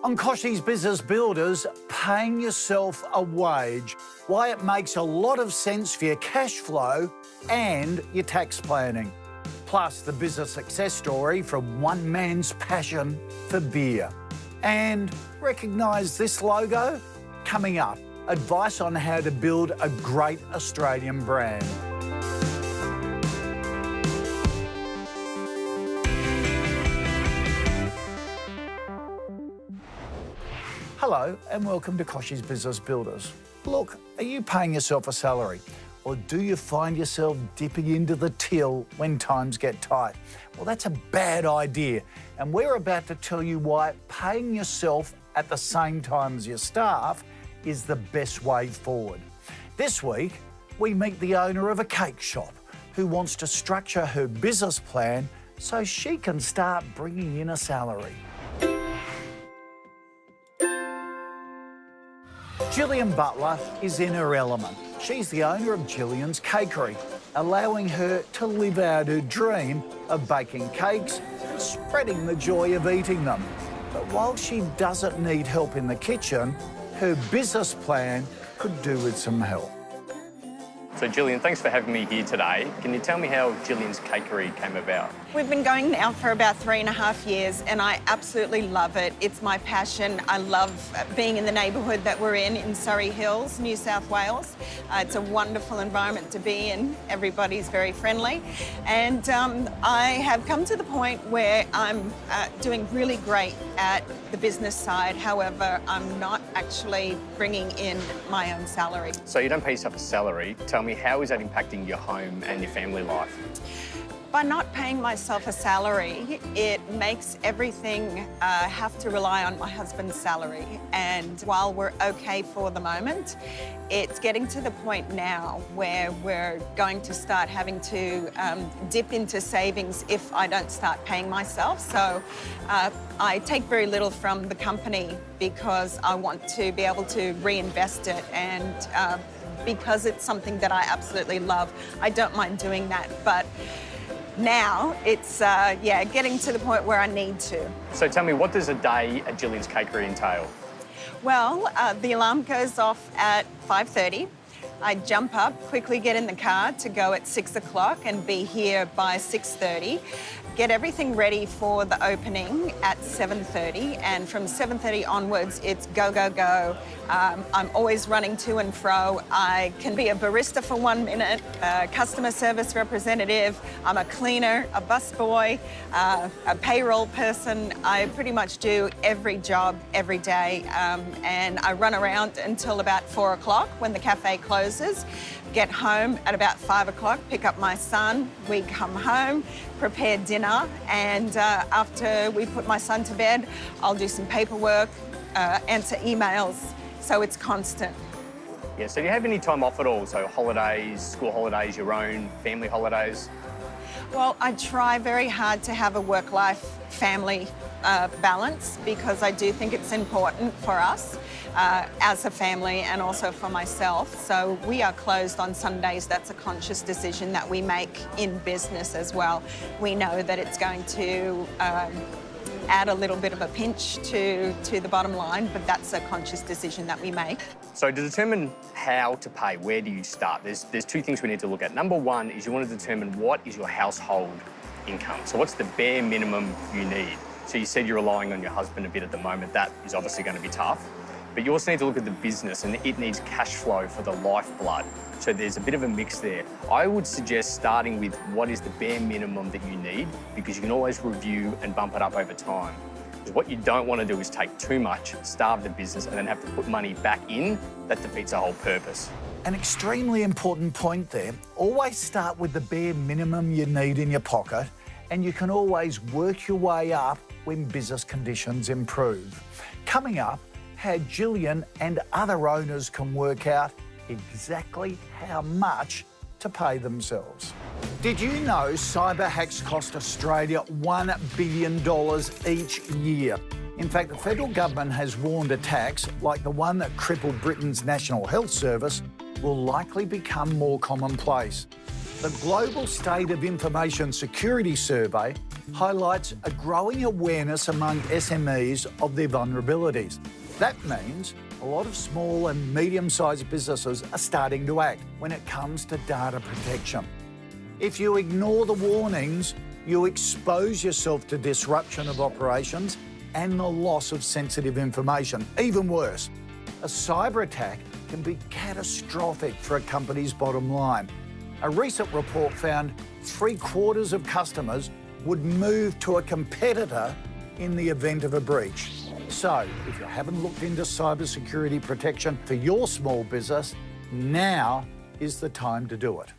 On Kochie's Business Builders, paying yourself a wage, why it makes a lot of sense for your cash flow and your tax planning. Plus the business success story from one man's passion for beer. And recognise this logo? Coming up, advice on how to build a great Australian brand. Hello and welcome to Kochie's Business Builders. Look, are you paying yourself a salary? Or do you find yourself dipping into the till when times get tight? Well, that's a bad idea. And we're about to tell you why paying yourself at the same time as your staff is the best way forward. This week, we meet the owner of a cake shop who wants to structure her business plan so she can start bringing in a salary. Jillian Butler is in her element. She's the owner of Jillian's Cakery, allowing her to live out her dream of baking cakes and spreading the joy of eating them. But while she doesn't need help in the kitchen, her business plan could do with some help. So Jillian, thanks for having me here today. Can you tell me how Jillian's Cakery came about? We've been going now for about 3.5 years and I absolutely love it. It's my passion. I love being in the neighbourhood that we're in Surrey Hills, New South Wales. It's a wonderful environment to be in. Everybody's very friendly. And I have come to the point where I'm doing really great at the business side. However, I'm not actually bringing in my own salary. So you don't pay yourself a salary. Tell me, how is that impacting your home and your family life? By not paying myself a salary, it makes everything have to rely on my husband's salary. And while we're okay for the moment, it's getting to the point now where we're going to start having to dip into savings if I don't start paying myself. So I take very little from the company because I want to be able to reinvest it, and because it's something that I absolutely love, I don't mind doing that. But now it's, getting to the point where I need to. So tell me, what does a day at Jillian's Cakery entail? Well, the alarm goes off at 5:30. I jump up, quickly get in the car to go at 6 o'clock and be here by 6:30. Get everything ready for the opening at 7:30, and from 7:30 onwards, it's go, go, go. I'm always running to and fro. I can be a barista for 1 minute, a customer service representative, I'm a cleaner, a busboy, a payroll person. I pretty much do every job every day, and I run around until about 4 o'clock when the cafe closes. Get home at about 5 o'clock, pick up my son, we come home, prepare dinner, and after we put my son to bed, I'll do some paperwork, answer emails, so it's constant. Yeah, so do you have any time off at all? So holidays, school holidays, your own family holidays? Well, I try very hard to have a work-life family balance because I do think it's important for us as a family and also for myself. So we are closed on Sundays. That's a conscious decision that we make in business as well. We know that it's going to add a little bit of a pinch to the bottom line, but that's a conscious decision that we make. So to determine how to pay, where do you start? There's two things we need to look at. Number one is you want to determine what is your household income. So what's the bare minimum you need? So you said you're relying on your husband a bit at the moment. That is obviously going to be tough. But you also need to look at the business, and it needs cash flow for the lifeblood. So there's a bit of a mix there. I would suggest starting with what is the bare minimum that you need, because you can always review and bump it up over time. Because what you don't want to do is take too much, starve the business, and then have to put money back in. That defeats the whole purpose. An extremely important point there. Always start with the bare minimum you need in your pocket, and you can always work your way up when business conditions improve. Coming up, how Jillian and other owners can work out exactly how much to pay themselves. Did you know cyber hacks cost Australia $1 billion each year? In fact, the federal government has warned attacks like the one that crippled Britain's National Health Service will likely become more commonplace. The Global State of Information Security Survey highlights a growing awareness among SMEs of their vulnerabilities. That means a lot of small and medium-sized businesses are starting to act when it comes to data protection. If you ignore the warnings, you expose yourself to disruption of operations and the loss of sensitive information. Even worse, a cyber attack can be catastrophic for a company's bottom line. A recent report found 3/4 of customers would move to a competitor in the event of a breach. So, if you haven't looked into cybersecurity protection for your small business, now is the time to do it.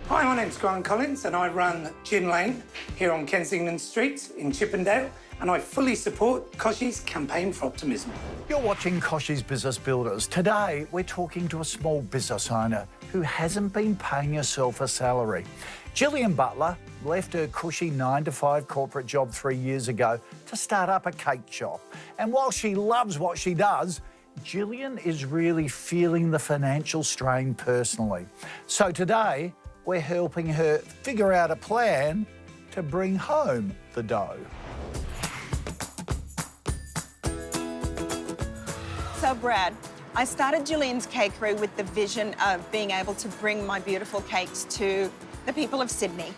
Hi, my name's Grant Collins and I run Gin Lane here on Kensington Street in Chippendale, and I fully support Kochie's campaign for optimism. You're watching Kochie's Business Builders. Today, we're talking to a small business owner who hasn't been paying herself a salary. Jillian Butler left her cushy 9-to-5 corporate job 3 years ago to start up a cake shop. And while she loves what she does, Jillian is really feeling the financial strain personally. So today, we're helping her figure out a plan to bring home the dough. So Brad, I started Jillian's Cakery with the vision of being able to bring my beautiful cakes to the people of Sydney.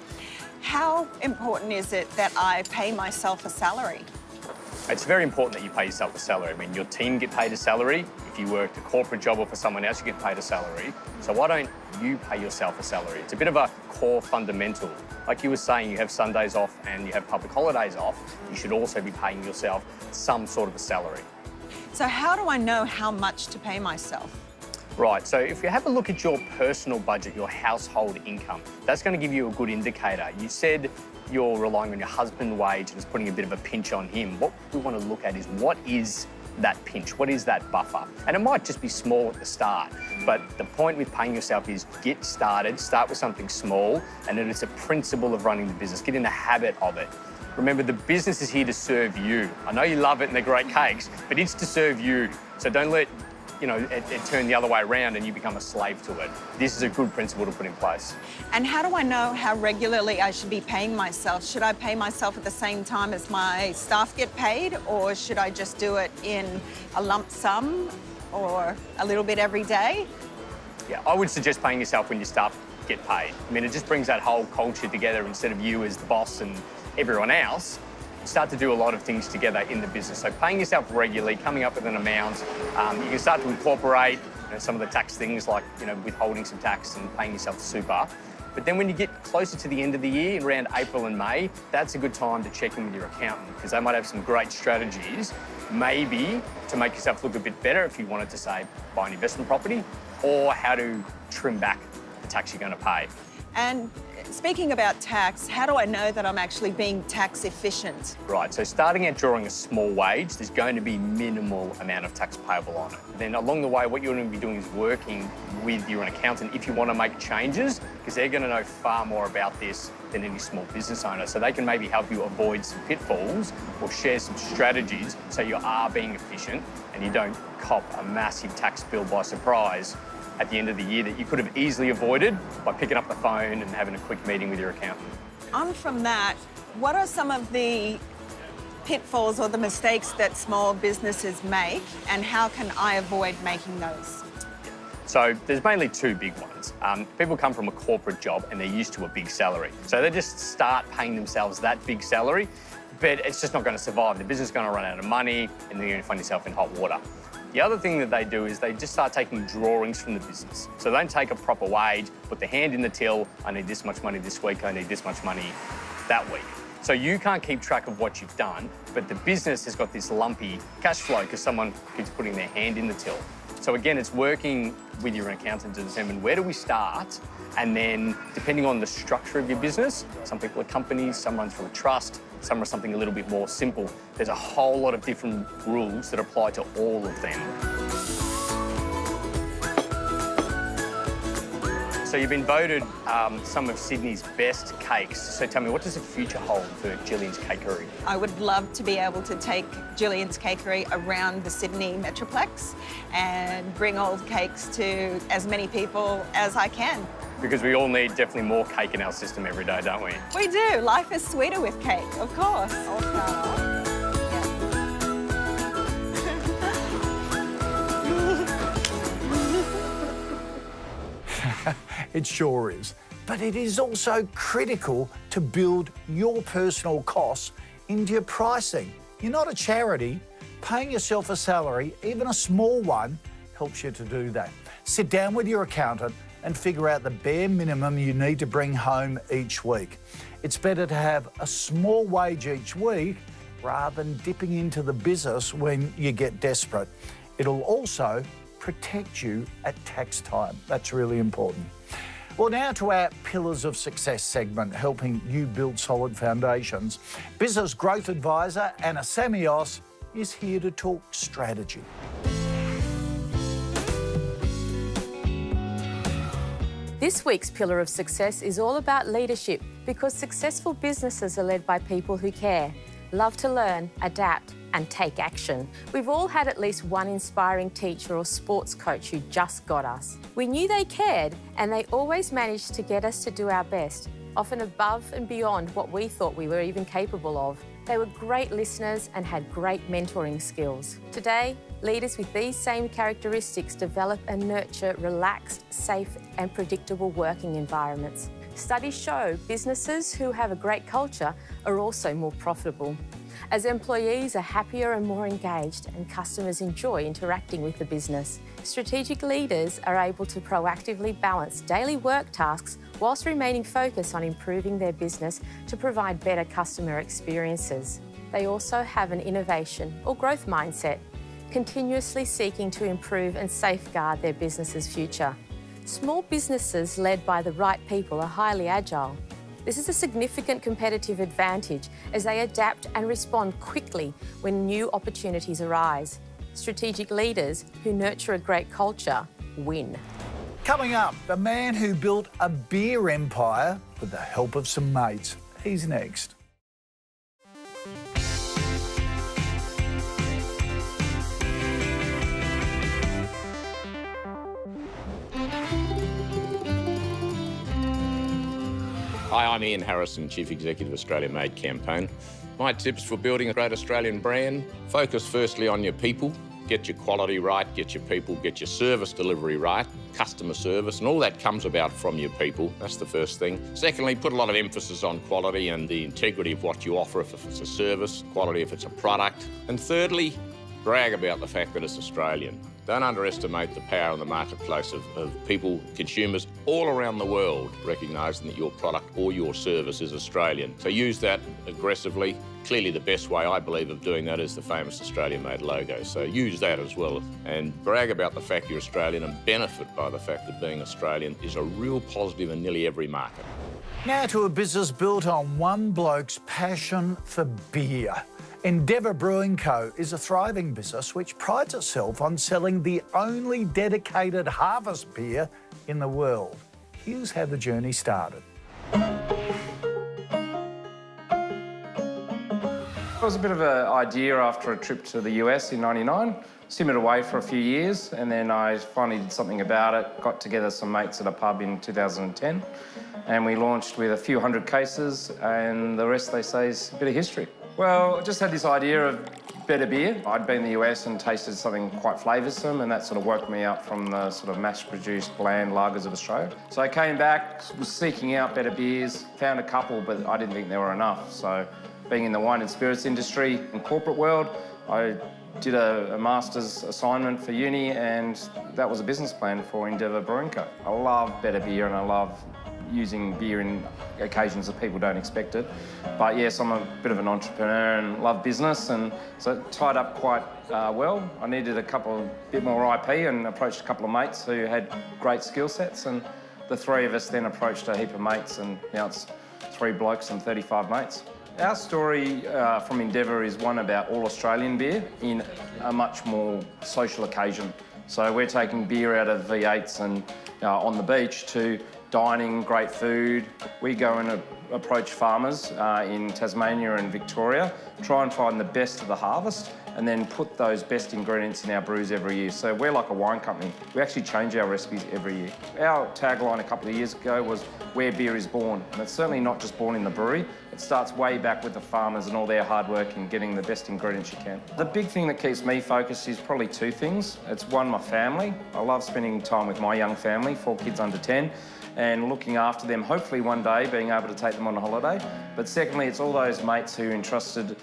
How important is it that I pay myself a salary? It's very important that you pay yourself a salary. I mean, your team get paid a salary. If you worked a corporate job or for someone else, you get paid a salary. So why don't you pay yourself a salary? It's a bit of a core fundamental. Like you were saying, you have Sundays off and you have public holidays off. You should also be paying yourself some sort of a salary. So how do I know how much to pay myself? Right, so if you have a look at your personal budget, your household income, that's going to give you a good indicator. You said you're relying on your husband's wage and it's putting a bit of a pinch on him. What we want to look at is what is that pinch? What is that buffer? And it might just be small at the start, but the point with paying yourself is get started, start with something small, and then it's a principle of running the business. Get in the habit of it. Remember, the business is here to serve you. I know you love it and they're great cakes, but it's to serve you. So don't let it turn the other way around and you become a slave to it. This is a good principle to put in place. And how do I know how regularly I should be paying myself? Should I pay myself at the same time as my staff get paid, or should I just do it in a lump sum or a little bit every day? Yeah, I would suggest paying yourself when your staff get paid. I mean, it just brings that whole culture together instead of you as the boss and everyone else. Start to do a lot of things together in the business. So paying yourself regularly, coming up with an amount. You can start to incorporate some of the tax things like withholding some tax and paying yourself super. But then when you get closer to the end of the year, around April and May, that's a good time to check in with your accountant because they might have some great strategies, maybe to make yourself look a bit better if you wanted to, say, buy an investment property, or how to trim back the tax you're going to pay. And speaking about tax, how do I know that I'm actually being tax efficient? Right, so starting out drawing a small wage, there's going to be minimal amount of tax payable on it. Then along the way, what you're going to be doing is working with your accountant if you want to make changes, because they're going to know far more about this than any small business owner. So they can maybe help you avoid some pitfalls or share some strategies so you are being efficient and you don't cop a massive tax bill by surprise at the end of the year that you could have easily avoided by picking up the phone and having a quick meeting with your accountant. On from that, what are some of the pitfalls or the mistakes that small businesses make, and how can I avoid making those? So there's mainly two big ones. People come from a corporate job and they're used to a big salary. So they just start paying themselves that big salary, but it's just not going to survive. The business is going to run out of money and then you're going to find yourself in hot water. The other thing that they do is they just start taking drawings from the business. So they don't take a proper wage, put their hand in the till, I need this much money this week, I need this much money that week. So you can't keep track of what you've done, but the business has got this lumpy cash flow because someone keeps putting their hand in the till. So again, it's working with your accountant to determine where do we start, and then depending on the structure of your business, some people are companies, some run through a trust, some are something a little bit more simple. There's a whole lot of different rules that apply to all of them. So you've been voted some of Sydney's best cakes. So tell me, what does the future hold for Jillian's Cakery? I would love to be able to take Jillian's Cakery around the Sydney Metroplex and bring old cakes to as many people as I can. Because we all need definitely more cake in our system every day, don't we? We do. Life is sweeter with cake, of course. It sure is. But it is also critical to build your personal costs into your pricing. You're not a charity. Paying yourself a salary, even a small one, helps you to do that. Sit down with your accountant and figure out the bare minimum you need to bring home each week. It's better to have a small wage each week rather than dipping into the business when you get desperate. It'll also protect you at tax time. That's really important. Well, now to our Pillars of Success segment, helping you build solid foundations. Business Growth Advisor Anna Samios is here to talk strategy. This week's Pillar of Success is all about leadership, because successful businesses are led by people who care, love to learn, adapt and take action. We've all had at least one inspiring teacher or sports coach who just got us. We knew they cared, and they always managed to get us to do our best, often above and beyond what we thought we were even capable of. They were great listeners and had great mentoring skills. Today, leaders with these same characteristics develop and nurture relaxed, safe and predictable working environments. Studies show businesses who have a great culture are also more profitable, as employees are happier and more engaged and customers enjoy interacting with the business. Strategic leaders are able to proactively balance daily work tasks whilst remaining focused on improving their business to provide better customer experiences. They also have an innovation or growth mindset, continuously seeking to improve and safeguard their business's future. Small businesses led by the right people are highly agile. This is a significant competitive advantage as they adapt and respond quickly when new opportunities arise. Strategic leaders who nurture a great culture win. Coming up, the man who built a beer empire with the help of some mates. He's next. Hi, I'm Ian Harrison, Chief Executive of Australia Made Campaign. My tips for building a great Australian brand: focus firstly on your people. Get your quality right, get your people, get your service delivery right, customer service, and all that comes about from your people. That's the first thing. Secondly, put a lot of emphasis on quality and the integrity of what you offer, if it's a service, quality if it's a product. And thirdly, brag about the fact that it's Australian. Don't underestimate the power in the marketplace of people, consumers all around the world recognising that your product or your service is Australian. So use that aggressively. Clearly the best way, I believe, of doing that is the famous Australia-made logo. So use that as well and brag about the fact you're Australian and benefit by the fact that being Australian is a real positive in nearly every market. Now to a business built on one bloke's passion for beer. Endeavour Brewing Co is a thriving business which prides itself on selling the only dedicated harvest beer in the world. Here's how the journey started. It was a bit of an idea after a trip to the US in '99. Simmered away for a few years, and then I finally did something about it, got together some mates at a pub in 2010, and we launched with a few hundred cases, and the rest, they say, is a bit of history. Well, I just had this idea of better beer. I'd been in the US and tasted something quite flavoursome, and that sort of woke me up from the sort of mass-produced bland lagers of Australia. So I came back, was seeking out better beers, found a couple, but I didn't think there were enough. So being in the wine and spirits industry and corporate world, I did a master's assignment for uni, and that was a business plan for Endeavour Brewing Co. I love better beer, and I love using beer in occasions that people don't expect it. But yes, I'm a bit of an entrepreneur and love business, and so it tied up quite well. I needed bit more IP and approached a couple of mates who had great skill sets, and the three of us then approached a heap of mates, and now it's 3 blokes and 35 mates. Our story from Endeavour is one about all Australian beer in a much more social occasion. So we're taking beer out of V8s and on the beach to dining, great food. We go and approach farmers in Tasmania and Victoria, try and find the best of the harvest, and then put those best ingredients in our brews every year. So we're like a wine company. We actually change our recipes every year. Our tagline a couple of years ago was, "Where beer is born." And it's certainly not just born in the brewery. It starts way back with the farmers and all their hard work in getting the best ingredients you can. The big thing that keeps me focused is probably two things. It's one, my family. I love spending time with my young family, 4 kids under 10, and looking after them, hopefully one day being able to take them on a holiday. But secondly, it's all those mates who entrusted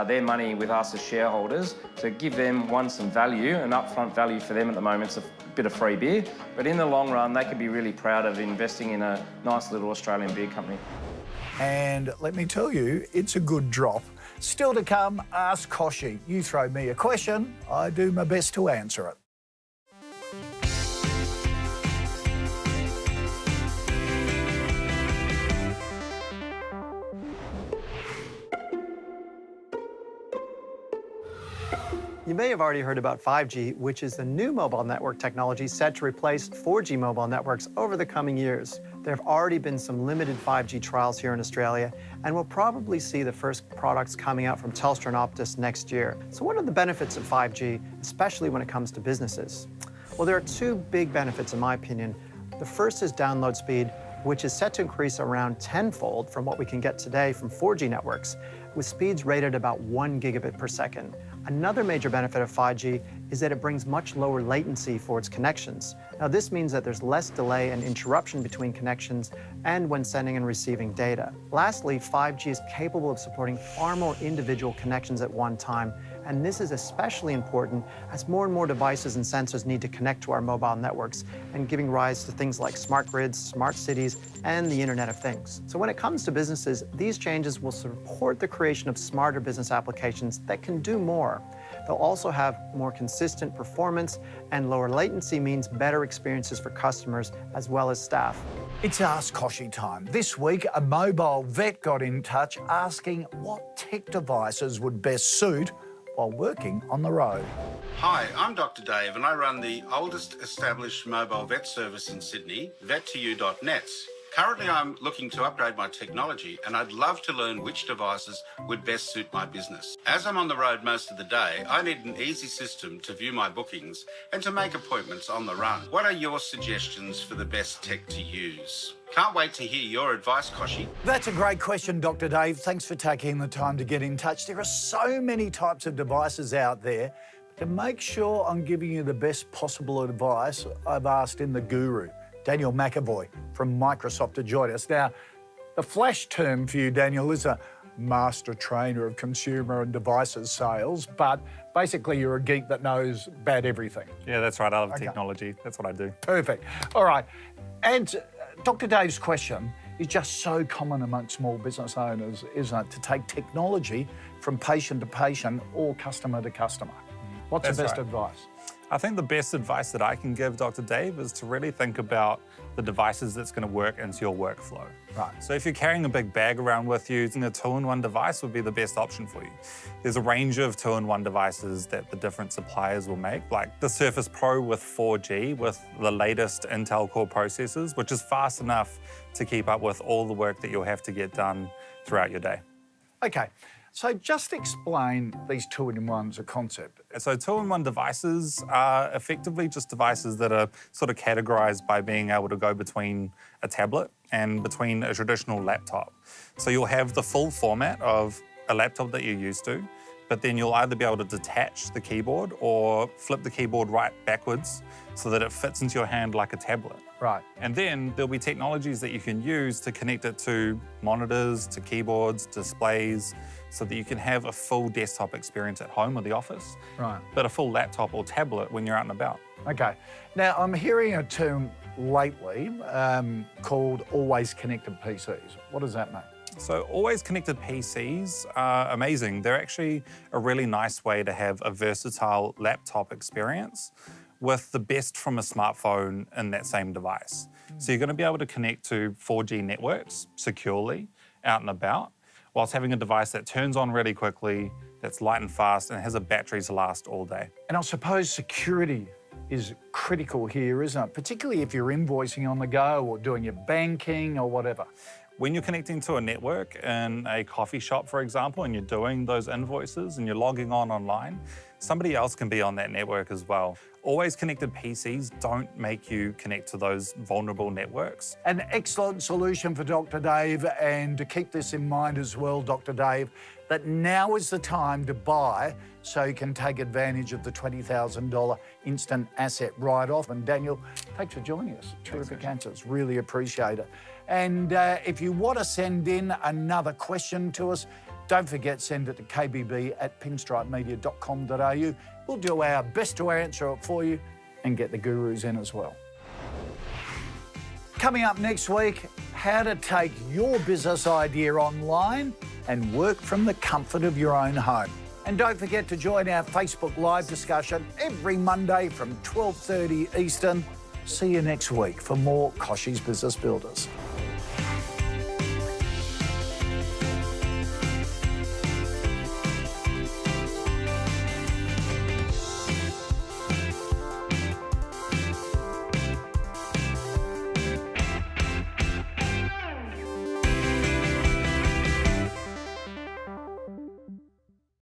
their money with us as shareholders to give them, one, some value, and upfront value for them at the moment. It's a bit of free beer, but in the long run, they can be really proud of investing in a nice little Australian beer company. And let me tell you, it's a good drop. Still to come, Ask Kochie. You throw me a question, I do my best to answer it. You may have already heard about 5G, which is the new mobile network technology set to replace 4G mobile networks over the coming years. There have already been some limited 5G trials here in Australia, and we'll probably see the first products coming out from Telstra and Optus next year. So what are the benefits of 5G, especially when it comes to businesses? Well, there are two big benefits, in my opinion. The first is download speed, which is set to increase around 10-fold from what we can get today from 4G networks, with speeds rated about 1 gigabit per second. Another major benefit of 5G is that it brings much lower latency for its connections. Now, this means that there's less delay and interruption between connections and when sending and receiving data. Lastly, 5G is capable of supporting far more individual connections at one time, and this is especially important as more and more devices and sensors need to connect to our mobile networks and giving rise to things like smart grids, smart cities, and the Internet of Things. So when it comes to businesses, these changes will support the creation of smarter business applications that can do more. They'll also have more consistent performance, and lower latency means better experiences for customers as well as staff. It's Ask Kochie time. This week, a mobile vet got in touch asking what tech devices would best suit while working on the road. Hi, I'm Dr. Dave and I run the oldest established mobile vet service in Sydney, vet2u.net. Currently, I'm looking to upgrade my technology and I'd love to learn which devices would best suit my business. As I'm on the road most of the day, I need an easy system to view my bookings and to make appointments on the run. What are your suggestions for the best tech to use? Can't wait to hear your advice, Kochie. That's a great question, Dr. Dave. Thanks for taking the time to get in touch. There are so many types of devices out there. But to make sure I'm giving you the best possible advice, I've asked in the guru, Daniel McAvoy from Microsoft, to join us. Now, the flash term for you, Daniel, is a master trainer of consumer and devices sales, but basically you're a geek that knows about everything. Yeah, that's right. I love technology. That's what I do. Perfect. All right. And Dr. Dave's question is just so common amongst small business owners, isn't it, to take technology from patient to patient or customer to customer. What's the best advice? I think the best advice that I can give, Dr. Dave, is to really think about the devices that's going to work into your workflow. Right. So if you're carrying a big bag around with you, using a two-in-one device would be the best option for you. There's a range of two-in-one devices that the different suppliers will make, like the Surface Pro with 4G, with the latest Intel Core processors, which is fast enough to keep up with all the work that you'll have to get done throughout your day. Okay. So just explain these two-in-ones, a concept. So two-in-one devices are effectively just devices that are sort of categorized by being able to go between a tablet and between a traditional laptop. So you'll have the full format of a laptop that you're used to, but then you'll either be able to detach the keyboard or flip the keyboard right backwards so that it fits into your hand like a tablet. Right. And then there'll be technologies that you can use to connect it to monitors, to keyboards, displays, so that you can have a full desktop experience at home or the office, Right. but a full laptop or tablet when you're out and about. Okay. Now, I'm hearing a term lately called always connected PCs. What does that mean? So always connected PCs are amazing. They're actually a really nice way to have a versatile laptop experience with the best from a smartphone in that same device. So you're going to be able to connect to 4G networks securely out and about, whilst having a device that turns on really quickly, that's light and fast, and has a battery to last all day. And I suppose security is critical here, isn't it? Particularly if you're invoicing on the go or doing your banking or whatever. When you're connecting to a network in a coffee shop, for example, and you're doing those invoices and you're logging on online, somebody else can be on that network as well. Always connected PCs don't make you connect to those vulnerable networks. An excellent solution for Dr. Dave, and to keep this in mind as well, Dr. Dave, that now is the time to buy so you can take advantage of the $20,000 instant asset write-off. And Daniel, thanks for joining us. Terrific answers, really appreciate it. And if you want to send in another question to us, don't forget, send it to kbb@pinstripemedia.com.au. We'll do our best to answer it for you and get the gurus in as well. Coming up next week, how to take your business idea online and work from the comfort of your own home. And don't forget to join our Facebook Live discussion every Monday from 12:30 Eastern. See you next week for more Kochie's Business Builders.